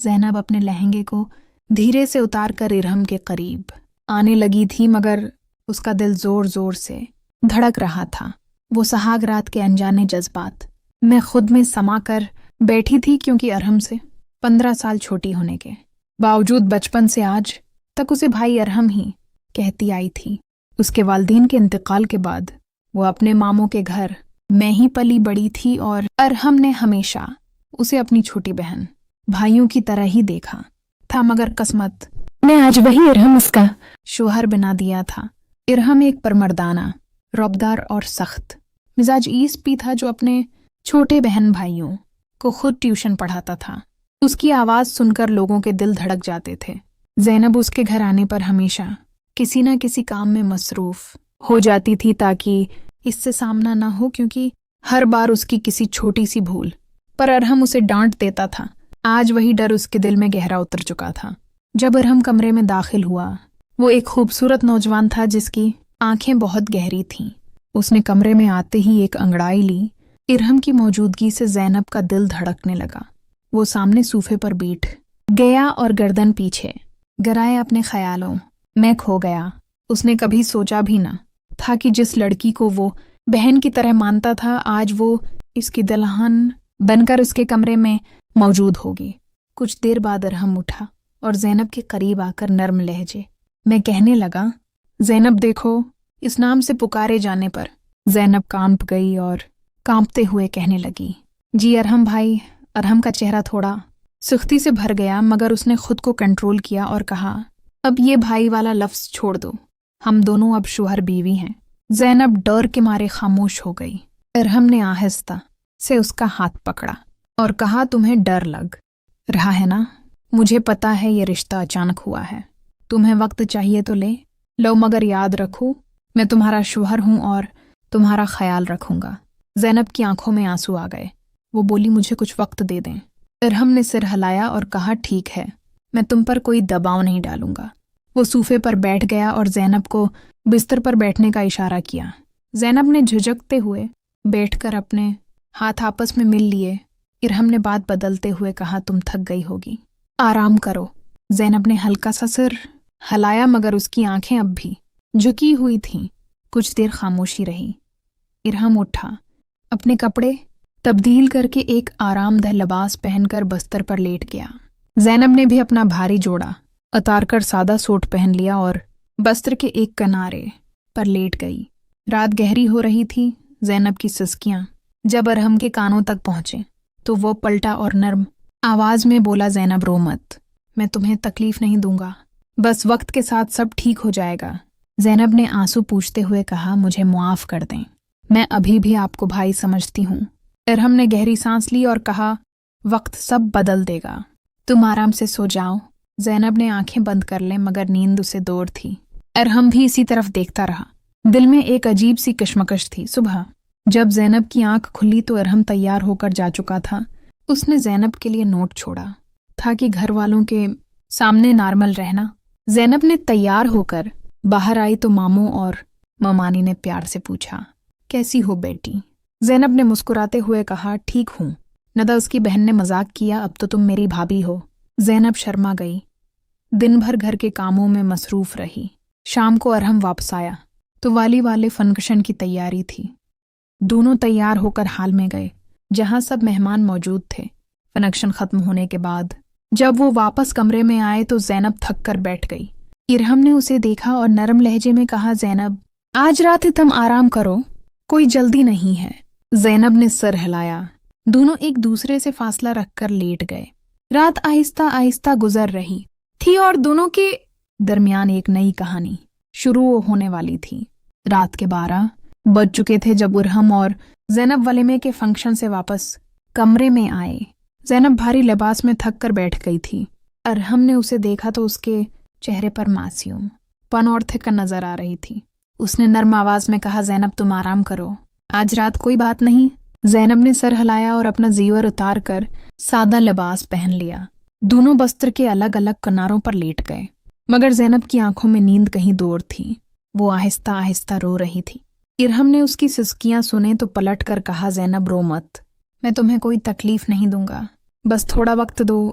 زینب اپنے لہنگے کو دھیرے سے اتار کر ارہم کے قریب آنے لگی تھی، مگر اس کا دل زور زور سے دھڑک رہا تھا۔ وہ سہاگ رات کے انجانے جذبات میں خود میں سما کر بیٹھی تھی، کیونکہ ارہم سے 15 سال چھوٹی ہونے کے باوجود بچپن سے آج تک اسے بھائی ارہم ہی کہتی آئی تھی۔ اس کے والدین کے انتقال کے بعد وہ اپنے ماموں کے گھر میں ہی پلی بڑی تھی، اور ارہم نے ہمیشہ اسے اپنی چھوٹی بہن بھائیوں کی طرح ہی دیکھا تھا، مگر قسمت نے آج وہی ارہم اس کا شوہر بنا دیا تھا۔ ارہم ایک پرمردانہ، رعبدار اور سخت مزاج ایسپی تھا، جو اپنے چھوٹے بہن بھائیوں کو خود ٹیوشن پڑھاتا تھا۔ اس کی آواز سن کر لوگوں کے دل دھڑک جاتے تھے۔ زینب اس کے گھر آنے پر ہمیشہ کسی نہ کسی کام میں مصروف ہو جاتی تھی، تاکہ اس سے سامنا نہ ہو، کیونکہ ہر بار اس کی کسی چھوٹی سی بھول پر ارہم اسے ڈانٹ دیتا تھا۔ آج وہی ڈر اس کے دل میں گہرا اتر چکا تھا۔ جب ارہم کمرے میں داخل ہوا، وہ ایک خوبصورت نوجوان تھا جس کی آنکھیں بہت گہری تھیں۔ اس نے کمرے میں آتے ہی ایک انگڑائی لی۔ ارہم کی موجودگی سے زینب کا دل دھڑکنے لگا۔ وہ سامنے صوفے پر بیٹھ گیا اور گردن پیچھے گرائے اپنے خیالوں میں کھو گیا۔ اس نے کبھی سوچا بھی نہ تھا کہ جس لڑکی کو وہ بہن کی طرح مانتا تھا، آج وہ اس کی دلہن بن کر اس کے کمرے میں موجود ہوگی۔ کچھ دیر بعد ارہم اٹھا اور زینب کے قریب آ کر نرم لہجے میں کہنے لگا، زینب دیکھو۔ اس نام سے پکارے جانے پر زینب کانپ گئی اور کانپتے ہوئے کہنے لگی، جی ارہم بھائی۔ ارہم کا چہرہ تھوڑا سختی سے بھر گیا، مگر اس نے خود کو کنٹرول کیا اور کہا، اب یہ بھائی والا لفظ چھوڑ دو، ہم دونوں اب شوہر بیوی ہیں۔ زینب ڈر کے مارے خاموش ہو گئی۔ ارہم نے آہستہ سے اس کا ہاتھ پکڑا اور کہا، تمہیں ڈر لگ رہا ہے نا؟ مجھے پتا ہے یہ رشتہ اچانک ہوا ہے، تمہیں وقت چاہیے تو لے لو، مگر یاد رکھو میں تمہارا شوہر ہوں اور تمہارا خیال رکھوں گا۔ زینب کی آنکھوں میں آنسو آ گئے۔ وہ بولی، مجھے کچھ وقت دے دیں۔ ارہم نے سر ہلایا اور کہا، ٹھیک ہے، میں تم پر کوئی دباؤ نہیں ڈالوں گا۔ وہ صوفے پر بیٹھ گیا اور زینب کو بستر پر بیٹھنے کا اشارہ کیا۔ زینب نے جھجکتے ہوئے بیٹھ کر اپنے ہاتھ آپس میں مل لیے۔ ارہم نے بات بدلتے ہوئے کہا، تم تھک گئی ہوگی، آرام کرو۔ زینب نے ہلکا سا سر ہلایا، مگر اس کی آنکھیں اب بھی جھکی ہوئی تھیں۔ کچھ دیر خاموشی رہی۔ ارہم اٹھا، اپنے کپڑے تبدیل کر کے ایک آرام دہ لباس پہن کر بستر پر لیٹ گیا۔ زینب نے بھی اپنا بھاری جوڑا اتار کر سادہ سوٹ پہن لیا اور بستر کے ایک کنارے پر لیٹ گئی۔ رات گہری ہو رہی تھی۔ زینب کی سسکیاں جب ارہم کے کانوں تک پہنچے تو وہ پلٹا اور نرم آواز میں بولا، زینب رو مت، میں تمہیں تکلیف نہیں دوں گا، بس وقت کے ساتھ سب ٹھیک ہو جائے گا۔ زینب نے آنسو پوچھتے ہوئے کہا، مجھے معاف کر دیں، میں ابھی بھی آپ کو بھائی سمجھتی ہوں۔ ارہم نے گہری سانس لی اور کہا، وقت سب بدل دے گا، تم آرام سے سو جاؤ۔ زینب نے آنکھیں بند کر لیں، مگر نیند اسے دور تھی۔ ارہم بھی اسی طرف دیکھتا رہا۔ دل میں ایک عجیب سی کشمکش تھی۔ صبح جب زینب کی آنکھ کھلی تو ارہم تیار ہو کر جا چکا تھا۔ اس نے زینب کے لیے نوٹ چھوڑا تھا کہ گھر والوں کے سامنے نارمل رہنا۔ زینب نے تیار ہو کر باہر آئی تو ماموں اور ممانی نے پیار سے پوچھا، کیسی ہو بیٹی؟ زینب نے مسکراتے ہوئے کہا، ٹھیک ہوں، ندى اس کی بہن نے مذاق کیا، اب تو تم میری بھابھی ہو۔ زینب شرما گئی۔ دن بھر گھر کے کاموں میں مصروف رہی۔ شام کو ارہم واپس آیا تو والی والے فنکشن کی تیاری تھی۔ دونوں تیار ہو کر ہال میں گئے جہاں سب مہمان موجود تھے۔ فنکشن ختم ہونے کے بعد جب وہ واپس کمرے میں آئے تو زینب تھک کر بیٹھ گئی۔ ارہم نے اسے دیکھا اور نرم لہجے میں کہا، زینب آج رات تم آرام کرو، کوئی جلدی نہیں ہے۔ زینب نے سر ہلایا۔ دونوں ایک دوسرے سے فاصلہ رکھ کر لیٹ گئے۔ رات آہستہ آہستہ گزر رہی تھی اور دونوں کے درمیان ایک نئی کہانی شروع ہونے والی تھی۔ رات کے 12 بج چکے تھے جب ارہم اور زینب ولیمے کے فنکشن سے واپس کمرے میں آئے۔ زینب بھاری لباس میں تھک کر بیٹھ گئی تھی۔ ارہم نے اسے دیکھا تو اس کے چہرے پر معصوم پن اور تھکن نظر آ رہی تھی۔ اس نے نرم آواز میں کہا، زینب تم آرام کرو، آج رات کوئی بات نہیں۔ زینب نے سر ہلایا اور اپنا زیور اتار کر سادہ لباس پہن لیا۔ دونوں بستر کے الگ الگ کناروں پر لیٹ گئے، مگر زینب کی آنکھوں میں نیند کہیں دور تھی۔ وہ آہستہ آہستہ رو رہی تھی۔ ارہم نے اس کی سسکیاں سنے تو پلٹ کر کہا، زینب رو مت، میں تمہیں کوئی تکلیف نہیں دوں گا، بس تھوڑا وقت دو۔